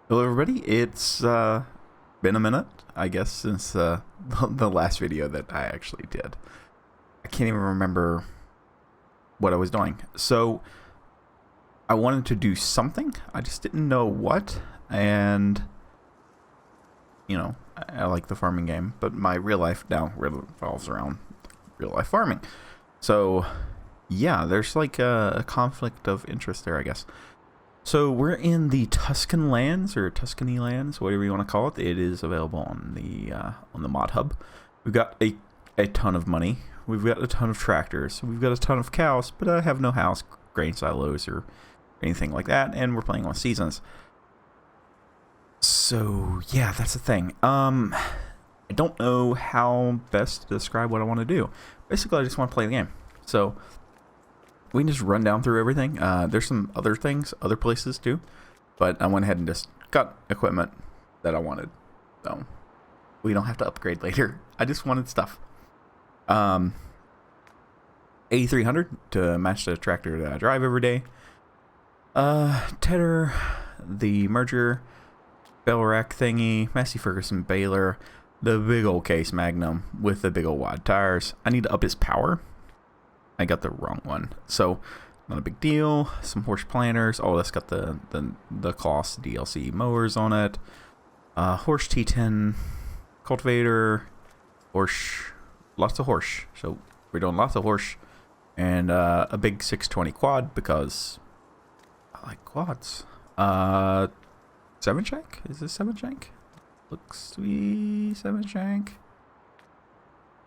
Hello, everybody. It's been a minute, I guess, since the last video that I actually did. I can't even remember what I was doing. So I wanted to do something. I just didn't know what. And, I like the farming game, but my real life now revolves around real life farming. So, yeah, there's like a conflict of interest there, I guess. So we're in the Tuscan lands, or Tuscany lands, whatever you want to call it. It is available on the mod hub. We've got a ton of money. We've got a ton of tractors. We've got a ton of cows, but I have no house, grain silos, or anything like that. And we're playing on seasons. So yeah, that's the thing. I don't know how best to describe what I want to do. Basically, I just want to play the game. So we can just run down through everything. There's some other things, other places too, but I went ahead and just got equipment that I wanted, so we don't have to upgrade later. I just wanted stuff. 8300 to match the tractor that I drive every day. Tedder, the merger, bell rack thingy, Massey Ferguson baler, the big old case Magnum with the big old wide tires. I need to up his power. I got the wrong one, so not a big deal. Some horse planters. Oh, that's got the Kloss DLC mowers on it. Horse T10 cultivator. Horse, lots of horse. So we're doing lots of horse, and a big 620 quad because I like quads. 7-shank? Is this 7-shank? Looks to be 7-shank.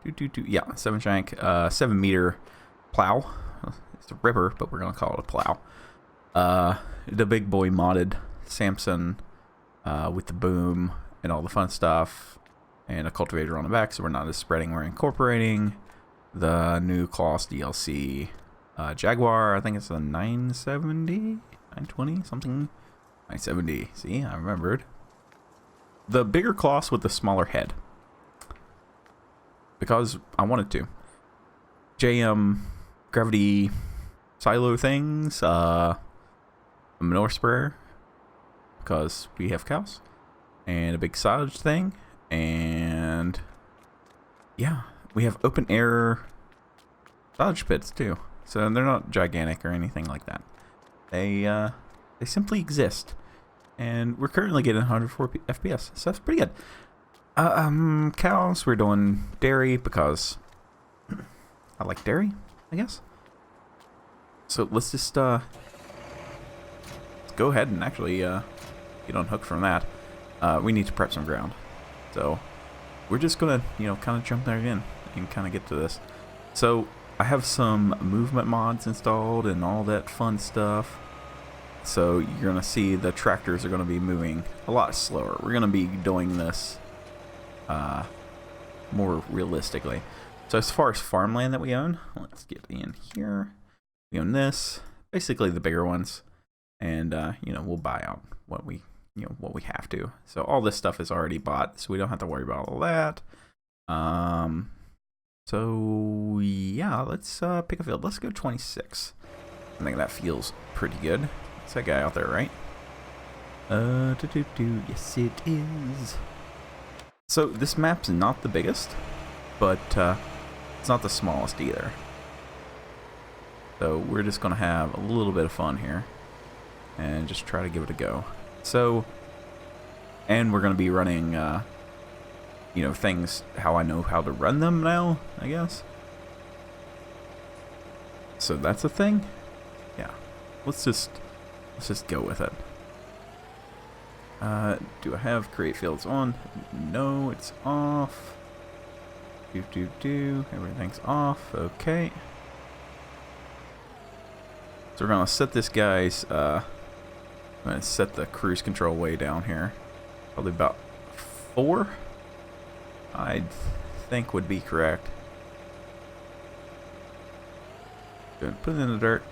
Yeah, 7-shank. 7-meter. Plow. It's a ripper, but we're gonna call it a plow. The big boy modded Samson with the boom and all the fun stuff, and a cultivator on the back, so we're not as spreading. We're incorporating the new Kloss DLC Jaguar. I think it's a 970, 920, something. 970. See, I remembered. The bigger Kloss with the smaller head, because I wanted to. JM gravity silo things, a manure sprayer because we have cows, and a big silage thing, and yeah, we have open air silage pits too. So they're not gigantic or anything like that. They simply exist, and we're currently getting 104 FPS, so that's pretty good. Cows, we're doing dairy because I like dairy, I guess. So let's just let's go ahead and actually get unhooked from that. We need to prep some ground, so we're just gonna kind of jump there again and kind of get to this. So I have some movement mods installed and all that fun stuff. So you're gonna see the tractors are gonna be moving a lot slower. We're gonna be doing this more realistically. So as far as farmland that we own, let's get in here. We own this, basically the bigger ones, and we'll buy out what we have to. So all this stuff is already bought, so we don't have to worry about all that. So yeah, let's pick a field. Let's go 26. I think that feels pretty good. It's that guy out there, right? Yes, it is. So this map's not the biggest, but it's not the smallest either. So we're just going to have a little bit of fun here and just try to give it a go. So, and we're going to be running, things how I know how to run them now, I guess. So that's a thing. Yeah. Let's just go with it. Do I have create fields on? No, it's off. Everything's off. Okay. So we're gonna set this guy's I'm gonna set the cruise control way down here. Probably about 4, I think would be correct. Good. Put it in the dirt.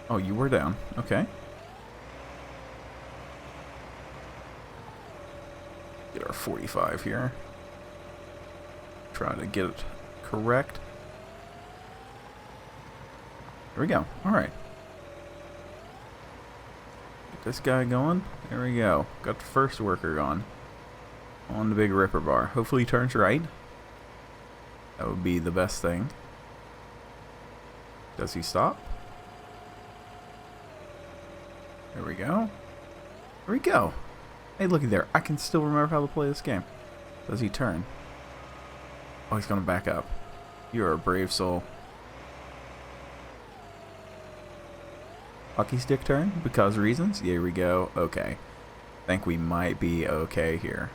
Oh, you were down. Okay. Get our 45 here. Try to get it correct. There we go. All right. this guy going. There we go. Got the first worker gone. On the big ripper bar. Hopefully he turns right. That would be the best thing. Does he stop? There we go. There we go. Hey, looky there. I can still remember how to play this game. Does he turn? Oh, he's going to back up. You're a brave soul. Hockey stick turn? Because reasons? Here we go. Okay. Think we might be okay here.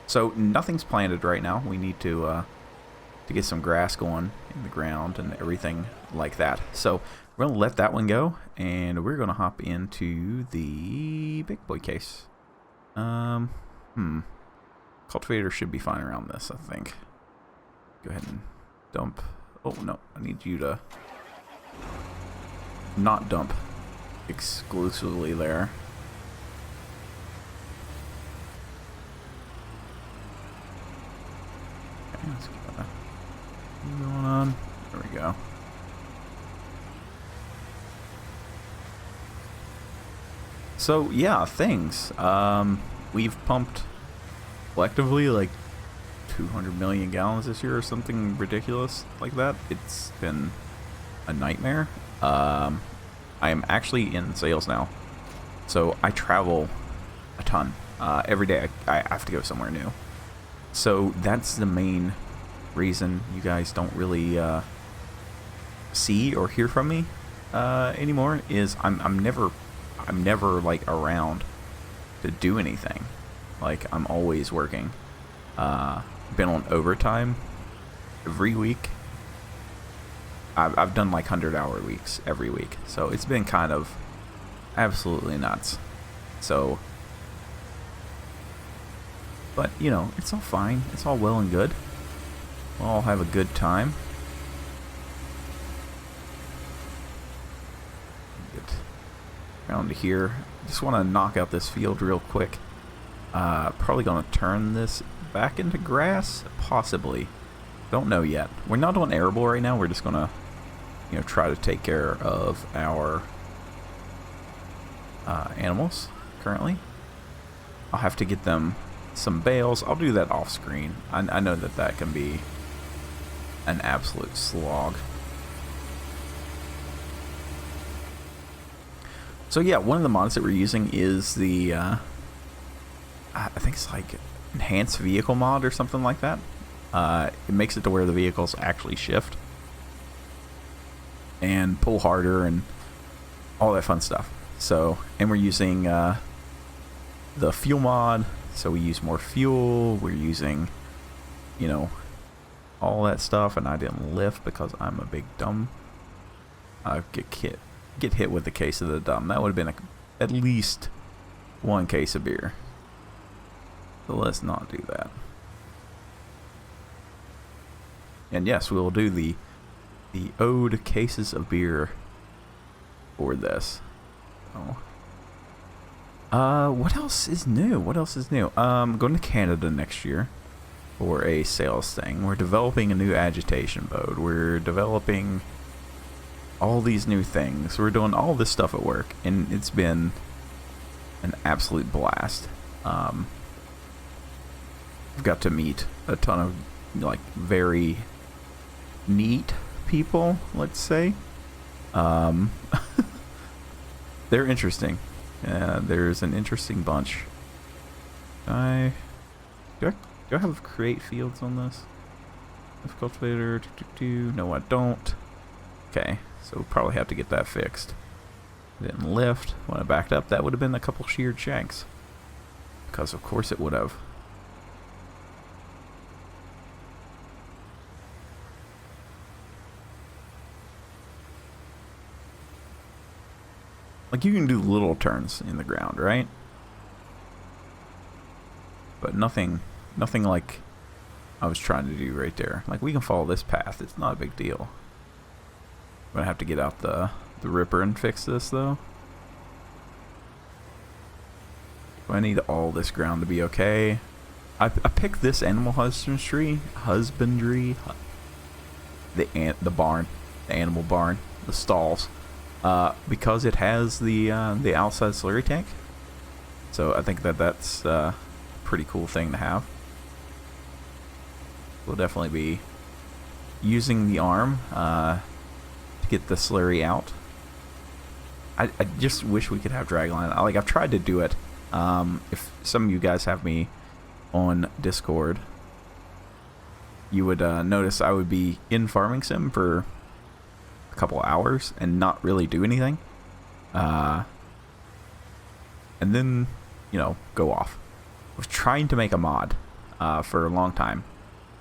So, nothing's planted right now. We need to get some grass going in the ground and everything like that. So, we're going to let that one go, and we're going to hop into the big boy case. Cultivator should be fine around this, I think. Go ahead and dump. Oh, no. I need you to not dump exclusively there. Okay, let's get that going on. There we go. So, yeah, things. We've pumped collectively like 200 million gallons this year or something ridiculous like that. It's been a nightmare. I am actually in sales now, so I travel a ton. Every day I have to go somewhere new. So that's the main reason you guys don't really see or hear from me anymore. Is I'm never like around to do anything. Like, I'm always working. Been on overtime every week. I've done like 100-hour weeks every week, so it's been kind of absolutely nuts. So, but you know, it's all fine. It's all well and good. We'll all have a good time. Get around to here. Just want to knock out this field real quick. Probably gonna turn this back into grass, possibly. Don't know yet. We're not on arable right now. We're just gonna, you know, try to take care of our animals currently. I'll have to get them some bales. I'll do that off screen. I know that can be an absolute slog. So yeah, one of the mods that we're using is the I think it's like enhanced vehicle mod or something like that. It makes it to where the vehicles actually shift and pull harder and all that fun stuff. So, and we're using the fuel mod, so we use more fuel. We're using, you know, all that stuff, and I didn't lift because I'm a big dumb. Get hit with the case of the dumb. That would have been at least one case of beer. So let's not do that. And yes, we'll do the ode cases of beer for this. Oh. What else is new? What else is new? I'm going to Canada next year for a sales thing. We're developing a new agitation boat. We're developing all these new things. We're doing all this stuff at work, and it's been an absolute blast. I've got to meet a ton of like very neat people, let's say. They're interesting. There's an interesting bunch. Do I have create fields on this? Cultivator. No, I don't. Okay, so we'll probably have to get that fixed. Didn't lift. When I backed up, that would have been a couple sheared shanks. Because of course it would have. Like, you can do little turns in the ground, right? But nothing like I was trying to do right there. Like, we can follow this path. It's not a big deal. I'm gonna have to get out the ripper and fix this, though. Do I need all this ground to be okay? I picked this animal husbandry, the barn, the animal barn, the stalls. because it has the outside slurry tank. So I think that's a pretty cool thing to have. We'll definitely be using the arm to get the slurry out. I just wish we could have dragline. I've tried to do it. If some of you guys have me on Discord, you would notice I would be in Farming Sim for a couple hours and not really do anything. And then, go off. I was trying to make a mod for a long time.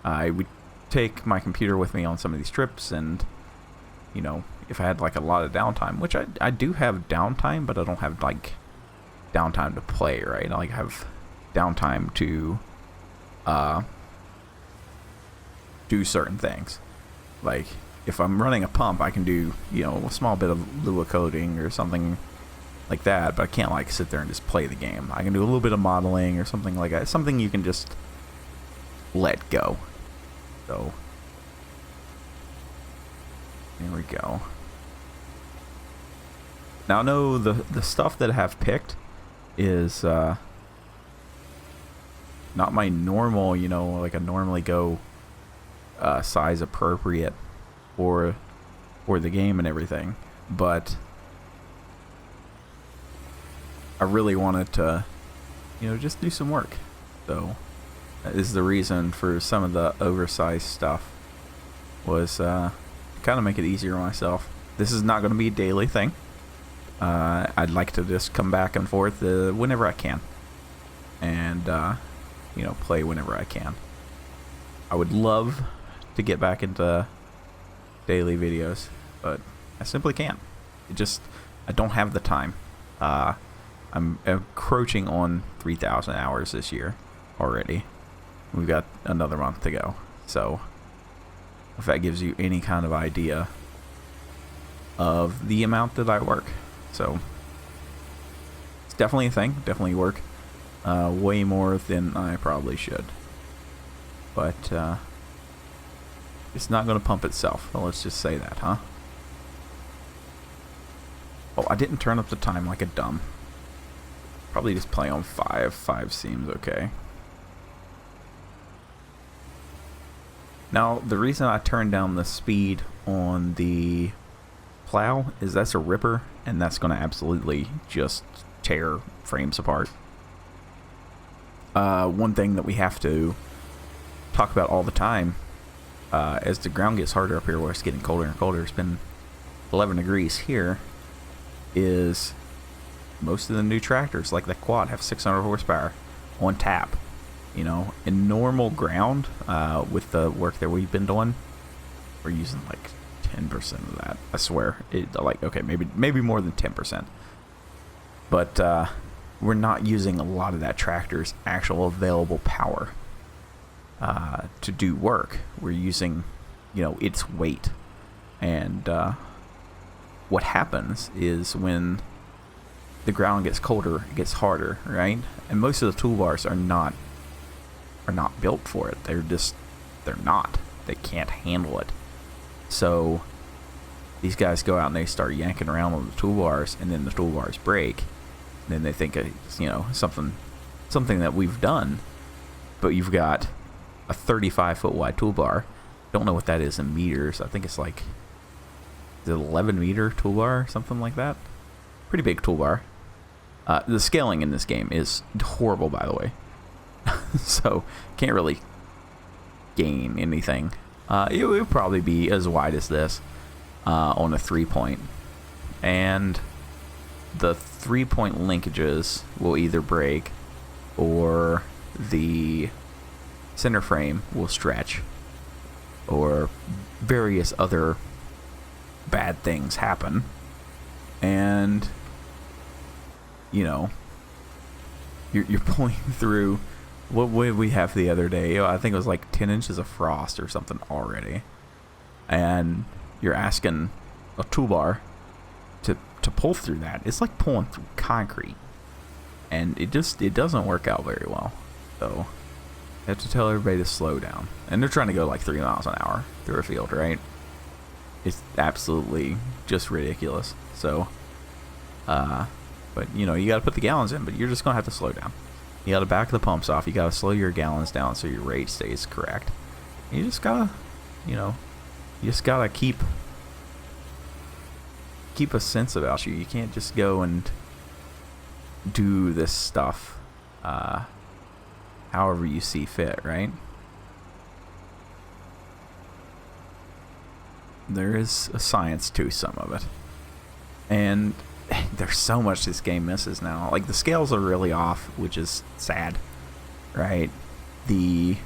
I would take my computer with me on some of these trips, and if I had a lot of downtime, which I do have downtime, but I don't have downtime to play, right? I have downtime to do certain things. If I'm running a pump, I can do a small bit of Lua coding or something like that, but I can't sit there and just play the game. I can do a little bit of modeling or something like that. Something you can just let go. So here we go. Now I know the stuff that I have picked is not my normal, I normally go size appropriate for the game and everything, but I really wanted to just do some work. So that is the reason for some of the oversized stuff, was kind of make it easier on myself. This is not going to be a daily thing. I'd like to just come back and forth whenever I can, and play whenever I can. I would love to get back into daily videos, but I simply can't. I don't have the time. I'm encroaching on 3,000 hours this year already. We've got another month to go. So if that gives you any kind of idea of the amount that I work. So it's definitely a thing. Definitely work way more than I probably should. But it's not going to pump itself. Well, let's just say that, huh? Oh, I didn't turn up the time like a dumb. Probably just play on 5. 5 seems okay. Now, the reason I turned down the speed on the plow is that's a ripper, and that's going to absolutely just tear frames apart. One thing that we have to talk about all the time, as the ground gets harder up here where it's getting colder and colder, it's been 11 degrees here, is most of the new tractors, like the quad, have 600 horsepower on tap. In normal ground, with the work that we've been doing, we're using 10% of that. I swear. Okay, maybe more than 10%. But we're not using a lot of that tractor's actual available power to do work. We're using, its weight. And what happens is when the ground gets colder, it gets harder, right? And most of the toolbars are not built for it. They're not. They can't handle it. So these guys go out and they start yanking around on the toolbars, and then the toolbars break. And then they think it's, something that we've done, but you've got a 35-foot wide toolbar. Don't know what that is in meters. I think it's is it 11 meter toolbar, something like that. Pretty big toolbar. The scaling in this game is horrible, by the way. So can't really gain anything. It would probably be as wide as this on a 3-point, and the 3-point linkages will either break or the center frame will stretch, or various other bad things happen, and you're pulling through. What did we have the other day? I think it was 10 inches of frost or something already. And you're asking a toolbar to pull through that. It's like pulling through concrete. And it doesn't work out very well. So I have to tell everybody to slow down. And they're trying to go 3 miles an hour through a field, right? It's absolutely just ridiculous. So, but you know, you got to put the gallons in, but you're just gonna have to slow down. You got to back the pumps off. You got to slow your gallons down so your rate stays correct. You just gotta, you know, you just gotta keep a sense about you. You can't just go and do this stuff however you see fit, right? There is a science to some of it. And there's so much this game misses now. Like, the scales are really off, which is sad, right? I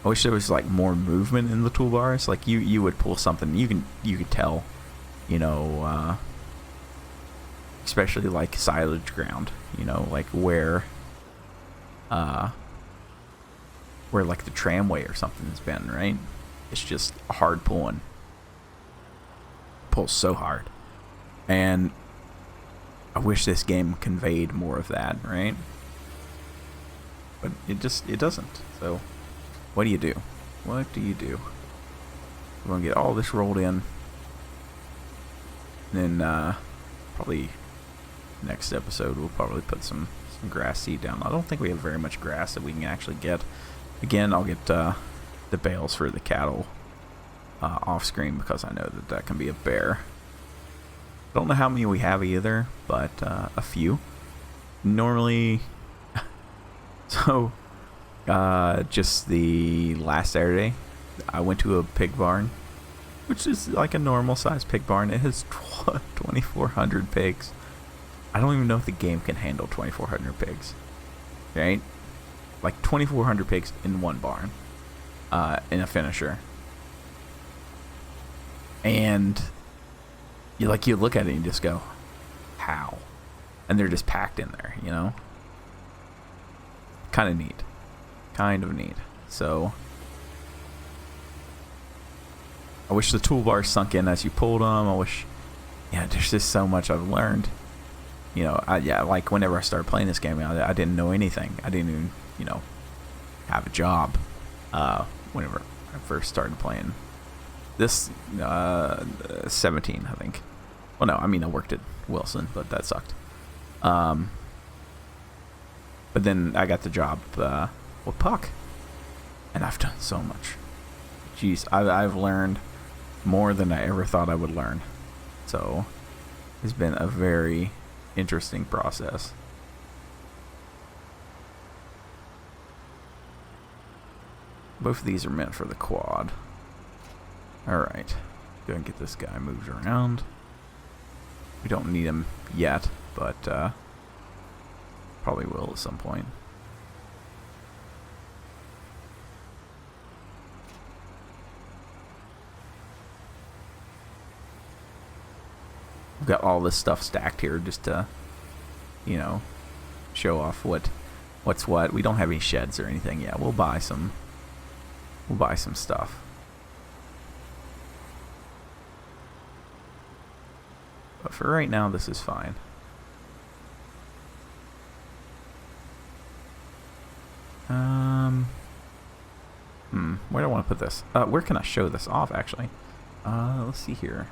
wish there was like more movement in the toolbars. Like, you would pull something, you could tell, you know, especially like silage ground, you know, like where like the tramway or something has been, right? It's just hard pulling. Pulls so hard. And I wish this game conveyed more of that, right? But it doesn't. So what do you do? What do you do? We're gonna get all this rolled in. And then probably next episode we'll probably put some grass seed down. I don't think we have very much grass that we can actually get. Again, I'll get the bales for the cattle off screen because I know that can be a bear. Don't know how many we have either, but a few. Normally, so just the last Saturday, I went to a pig barn, which is like a normal sized pig barn. It has 2,400 pigs. I don't even know if the game can handle 2,400 pigs, right? Like 2,400 pigs in one barn, in a finisher. And you look at it and you just go, how? And they're just packed in there, you know? Kind of neat. Kind of neat. So I wish the toolbar sunk in as you pulled them. I wish, yeah, there's just so much I've learned. You know, like whenever I started playing this game, I didn't know anything. I didn't even, you know, have a job whenever I first started playing this 17, I think. Well, no, I mean, I worked at Wilson, but that sucked. But then I got the job with Puck, and I've done so much. Jeez, I've learned more than I ever thought I would learn. So it's been a very interesting process. Both of these are meant for the quad. Alright, go and get this guy moved around. We don't need him yet, but probably will at some point. We've got all this stuff stacked here just to, you know, show off what's what. We don't have any sheds or anything yet. We'll buy some stuff. But for right now, this is fine. Where do I want to put this? Where can I show this off, actually? Let's see here.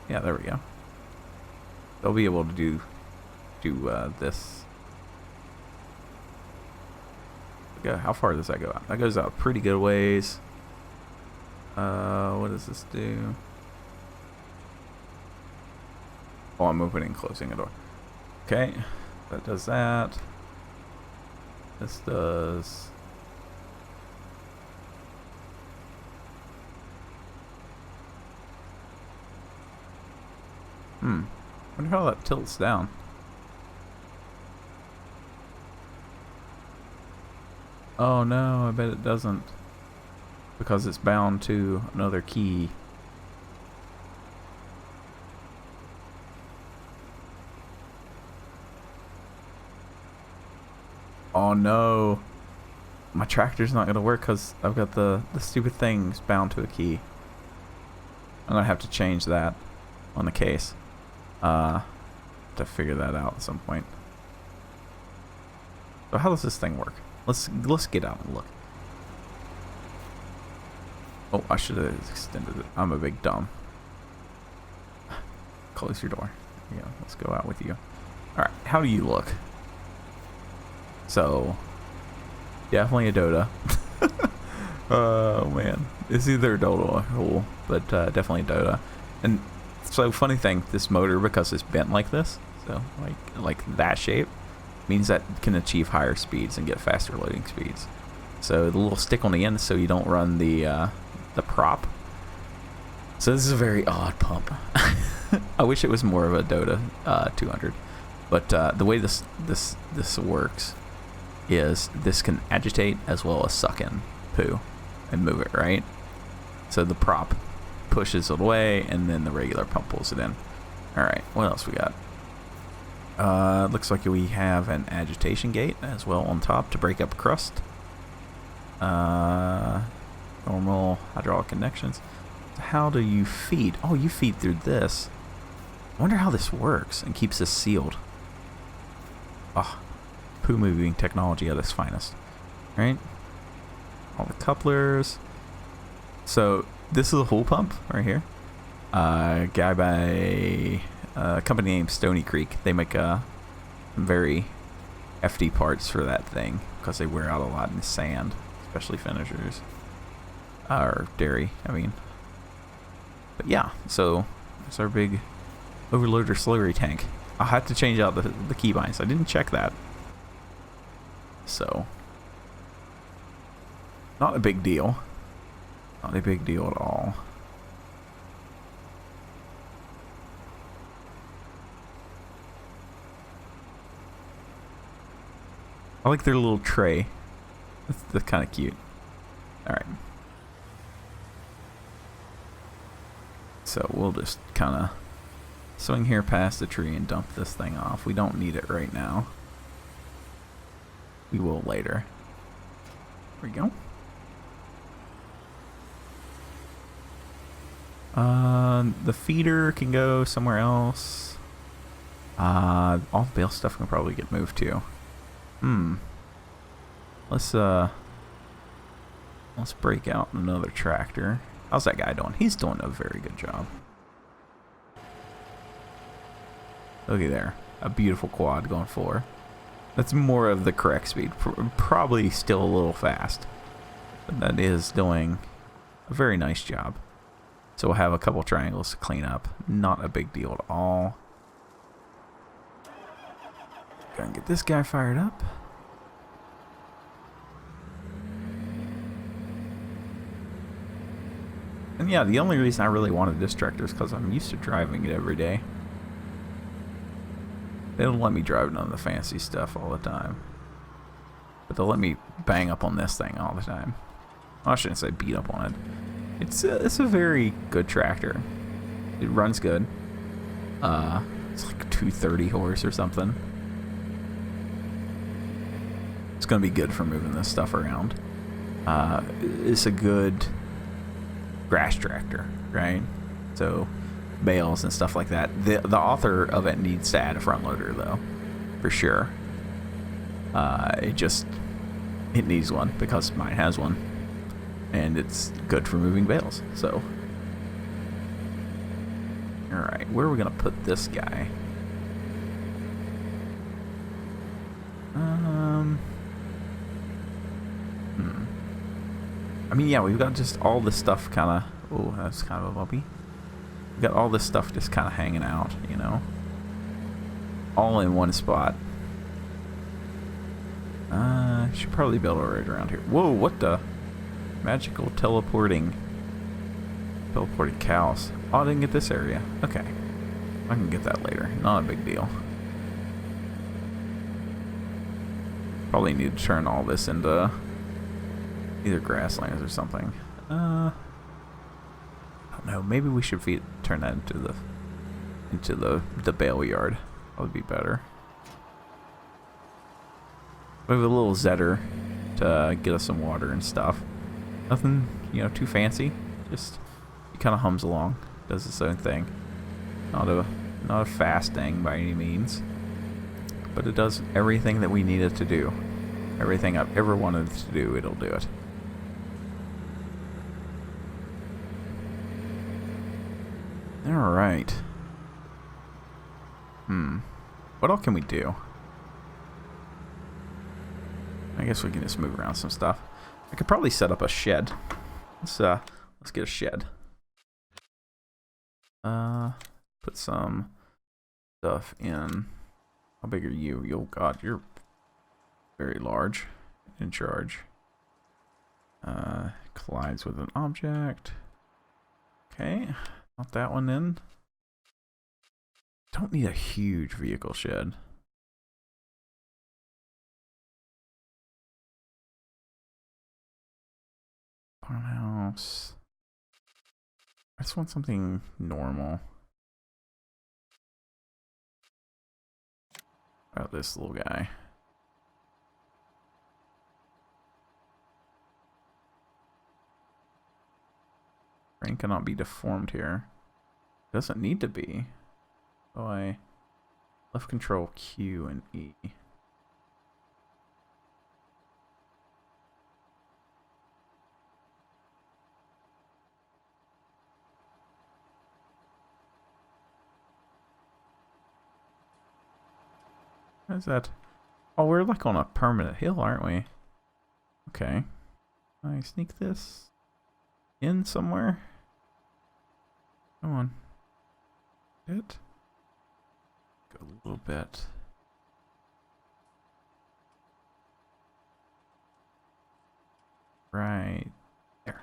Yeah, there we go. They'll be able to do this. How far does that go out? That goes out pretty good ways. What does this do? Oh, I'm opening and closing a door. Okay, that does that. This does... wonder how that tilts down. Oh no, I bet it doesn't. Because it's bound to another key. Oh no. My tractor's not going to work because I've got the stupid things bound to a key. I'm going to have to change that on the case. To figure that out at some point. So how does this thing work? Let's get out and look. Oh, I should have extended it. I'm a big dumb. Close your door. Yeah, let's go out with you. Alright, how do you look? So, definitely a Dota. Oh man, it's either a Dota or a Hole, but definitely a Dota. And so, funny thing, this motor, because it's bent like this, so like that shape, means that it can achieve higher speeds and get faster loading speeds. So the little stick on the end, so you don't run the prop. So this is a very odd pump. I wish it was more of a Dota 200, but the way this works is this can agitate as well as suck in poo and move it, right? So the prop pushes it away, and then the regular pump pulls it in. All right, what else we got? Looks like we have an agitation gate as well on top to break up crust. Normal hydraulic connections. How do you feed? Oh, you feed through this. I wonder how this works and keeps this sealed. Oh, poo moving technology at its finest. Right? All the couplers. So this is a Hole pump right here. A guy by a company named Stony Creek. They make very hefty parts for that thing because they wear out a lot in the sand, especially finishers. Or dairy, I mean. But yeah, so it's our big overloader slurry tank. I'll have to change out the keybinds. I didn't check that. So, not a big deal. Not a big deal at all. I like their little tray. That's kind of cute. Alright. So we'll just kind of swing here past the tree and dump this thing off. We don't need it right now. We will later. There we go. The feeder can go somewhere else. All the bale stuff can probably get moved too. Let's break out another tractor. How's that guy doing? He's doing a very good job. Looky there. A beautiful quad going for. That's more of the correct speed. Probably still a little fast. But that is doing a very nice job. So we'll have a couple triangles to clean up. Not a big deal at all. Gonna get this guy fired up. And yeah, the only reason I really wanted this tractor is because I'm used to driving it every day. They don't let me drive none of the fancy stuff all the time. But they'll let me bang up on this thing all the time. Well, I shouldn't say beat up on it. It's a very good tractor. It runs good. It's like 230 horse or something. It's going to be good for moving this stuff around. It's a good grass tractor, right? So bales and stuff like that. The author of it needs to add a front loader though, for sure. It needs one because mine has one, and it's good for moving bales. So, all right, where are we gonna put this guy? I mean, yeah, we've got just all this stuff kind of... Oh, that's kind of a bumpy. We've got all this stuff just kind of hanging out, you know? All in one spot. Should probably build a road around here. Whoa, what the? Magical teleporting cows. Oh, I didn't get this area. Okay. I can get that later. Not a big deal. Probably need to turn all this into either grasslands or something. I don't know. Maybe we should turn that into the bale yard. That would be better. We have a little zetter to get us some water and stuff. Nothing, too fancy. Just it kind of hums along, does its own thing. Not a fast thing by any means, but it does everything that we need it to do. Everything I've ever wanted it to do, it'll do it. Alright. What else can we do? I guess we can just move around some stuff. I could probably set up a shed. Let's get a shed. Put some stuff in. How big are you? Oh god, you're very large. In charge. Collides with an object. Okay, not that one in. Don't need a huge vehicle shed. Farmhouse. I just want something normal. About this little guy. Brain cannot be deformed here. Doesn't need to be. So I left control Q and E. What is that? Oh, we're like on a permanent hill, aren't we? Okay. Can I sneak this in somewhere? Come on. It. Go a little bit. Right there.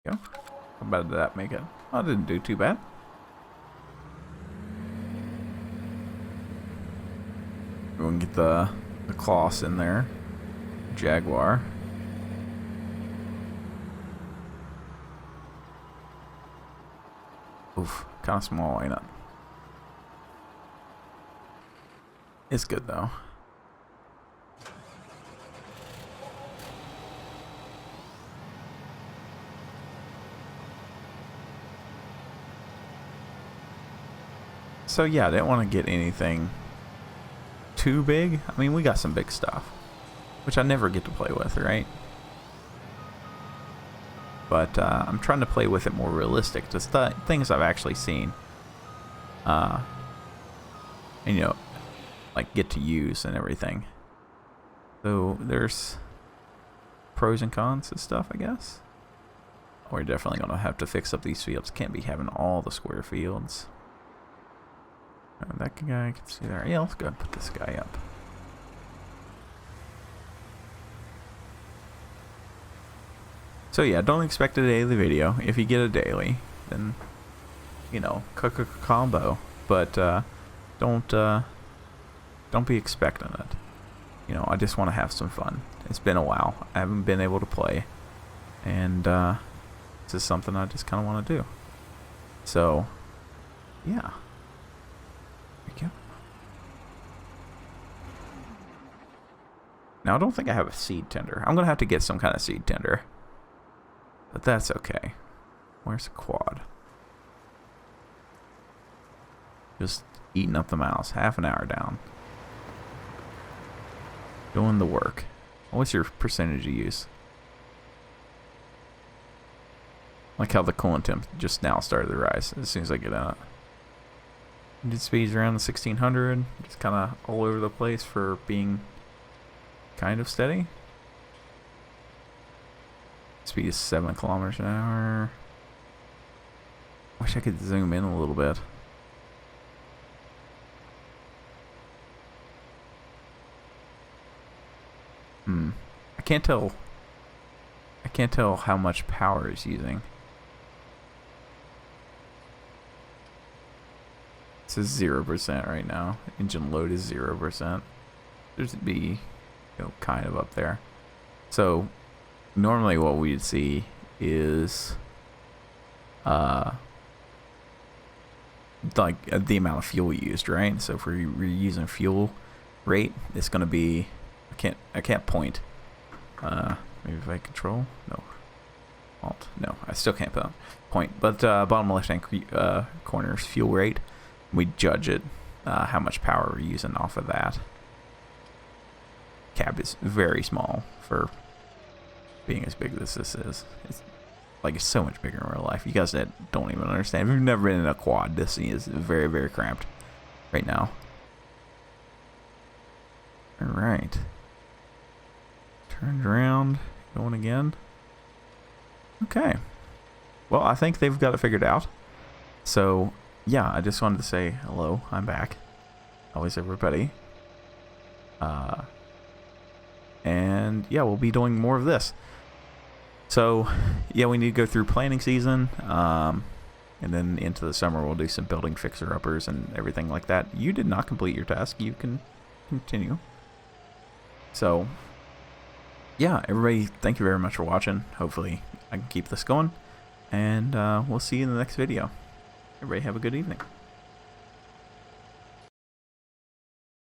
Go. How bad did that make it? Oh, it didn't do too bad. We can get the cloths in there. Jaguar. Oof, kind of small, ain't it? It's good though. So yeah, I didn't want to get anything too big. I mean, we got some big stuff, which I never get to play with, right? But I'm trying to play with it more realistic, just things I've actually seen, and you know, like get to use and everything. So there's pros and cons and stuff, I guess. We're definitely gonna have to fix up these fields. Can't be having all the square fields. That guy can see there. Yeah, let's go ahead and put this guy up. So yeah, don't expect a daily video. If you get a daily, then you know, cook a combo. But don't be expecting it. You know, I just want to have some fun. It's been a while. I haven't been able to play, and this is something I just kind of want to do. So yeah, there we go. Now I don't think I have a seed tender. I'm gonna have to get some kind of seed tender. But that's okay. Where's the quad? Just eating up the mouse. Half an hour down. Doing the work. What's your percentage of use? Like how the coolant temp just now started to rise as soon as I get out. Engine speed's around the 1600. Just kind of all over the place for being kind of steady. Speed is 7 kilometers an hour. Wish I could zoom in a little bit. I can't tell. I can't tell how much power it's using. It says 0% right now. Engine load is 0%. There's be, you know, kind of up there. So normally what we'd see is like the amount of fuel used, right? So if we're using fuel rate, it's going to be, I can't point. Maybe if I control, no, alt, no, I still can't point. But bottom left hand corner is fuel rate. We judge it, how much power we're using off of that. Cab is very small for being as big as this is. It's like, it's so much bigger in real life. You guys that don't even understand. If you've never been in a quad, this thing is very, very cramped right now. Alright. Turned around. Going again. Okay. Well, I think they've got it figured out. So, yeah, I just wanted to say hello. I'm back. How is everybody? And, yeah, we'll be doing more of this. So, yeah, we need to go through planning season. And then into the summer, we'll do some building fixer-uppers and everything like that. You did not complete your task. You can continue. So, yeah, everybody, thank you very much for watching. Hopefully, I can keep this going. And we'll see you in the next video. Everybody have a good evening.